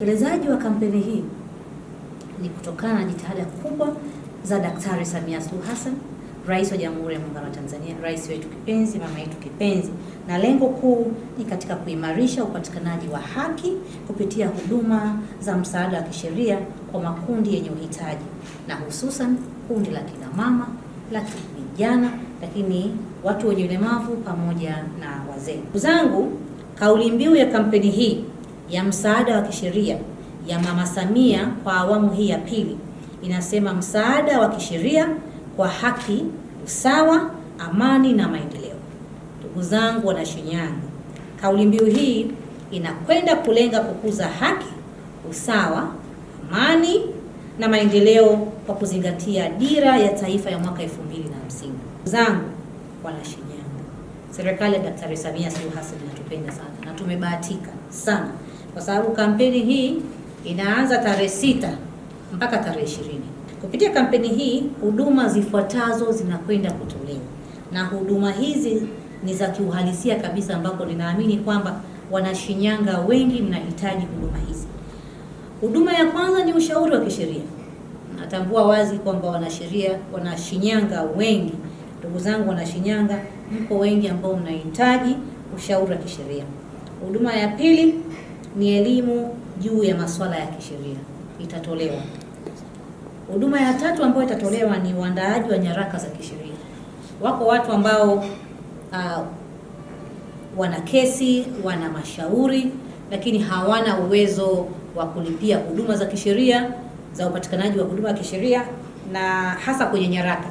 Utekelezaji wa kampeni hii ni kutokana na jitihada kubwa za Daktari Samia Suluhu Hassan, Rais wa Jamhuri ya Muungano wa Tanzania, rais wetu kipenzi, mama yetu kipenzi, na lengo kuu ni katika kuimarisha upatikanaji wa haki kupitia huduma za msaada wa kisheria kwa makundi yenye uhitaji, na hususan kundi la kina mama, la vijana, lakini watu wenye ulemavu pamoja na wazee. Ndugu zangu, kauli mbiu ya kampeni hii ya msaada wa kisheria ya Mama Samia kwa awamu hii ya pili inasema msaada wa kisheria kwa haki, usawa, amani na maendeleo. Ndugu zangu wana Shinyanga, kauli mbiu hii inakwenda kulenga kukuza haki, usawa, amani na maendeleo kwa kuzingatia dira ya taifa ya mwaka 2050. Ndugu zangu wana Shinyanga, serikali ya Daktari Samia Suluhu Hassan inatupenda sana na tumebahatika sana kwa sababu kampeni hii inaanza tarehe 6 mpaka tarehe 20. Kupitia kampeni hii huduma zifuatazo zinakwenda kutolewa, na huduma hizi ni za kiuhalisia kabisa, ambapo ninaamini kwamba Wanashinyanga wengi mnahitaji huduma hizi. Huduma ya kwanza ni ushauri wa kisheria. Natambua wazi kwamba Wanashinyanga wengi, ndugu zangu Wanashinyanga, mko wengi ambao mnahitaji ushauri wa kisheria. Huduma ya pili ni elimu juu ya masuala ya kisheria itatolewa. Huduma ya tatu ambayo itatolewa ni uandaaji wa nyaraka za kisheria. Wako watu ambao wana kesi, wana mashauri, lakini hawana uwezo wa kulipia huduma za kisheria, za upatikanaji wa huduma ya kisheria, na hasa kwenye nyaraka.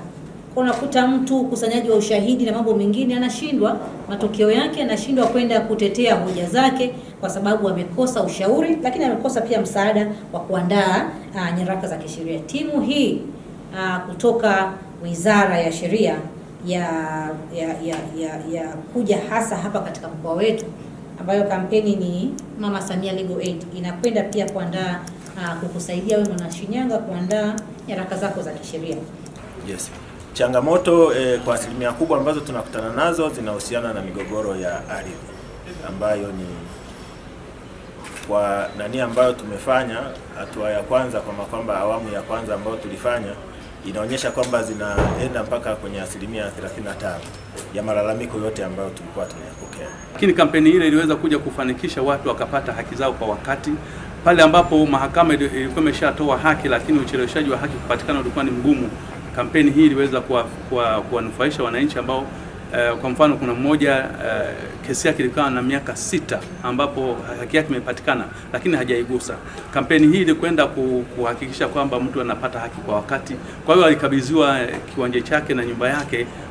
Unakuta mtu ukusanyaji wa ushahidi na mambo mengine anashindwa, matokeo yake anashindwa kwenda kutetea hoja zake kwa sababu amekosa ushauri, lakini amekosa pia msaada wa kuandaa nyaraka za kisheria. Timu hii kutoka Wizara ya Sheria ya kuja hasa hapa katika mkoa wetu, ambayo kampeni ni Mama Samia Legal Aid, inakwenda pia kuandaa kukusaidia wewe Mwanashinyanga kuandaa nyaraka zako za kisheria. Yes. Changamoto kwa asilimia kubwa ambazo tunakutana nazo zinahusiana na migogoro ya ardhi, ambayo ni kwa nani ambayo tumefanya hatua ya kwanza, kwamba awamu ya kwanza ambayo tulifanya inaonyesha kwamba zinaenda mpaka kwenye asilimia 35 ya malalamiko yote ambayo tulikuwa tunayapokea. Lakini kampeni ile iliweza kuja kufanikisha watu wakapata haki zao kwa wakati, pale ambapo mahakama ilikuwa imeshatoa haki, lakini ucheleweshaji wa haki kupatikana ulikuwa ni mgumu. Kampeni hii iliweza kuwanufaisha wananchi ambao kwa mfano kuna mmoja kesi yake ilikuwa na miaka 6 ambapo haki yake imepatikana lakini hajaigusa. Kampeni hii ilikwenda kuhakikisha kwamba mtu anapata haki kwa wakati. Kwa hiyo alikabidhiwa kiwanja chake na nyumba yake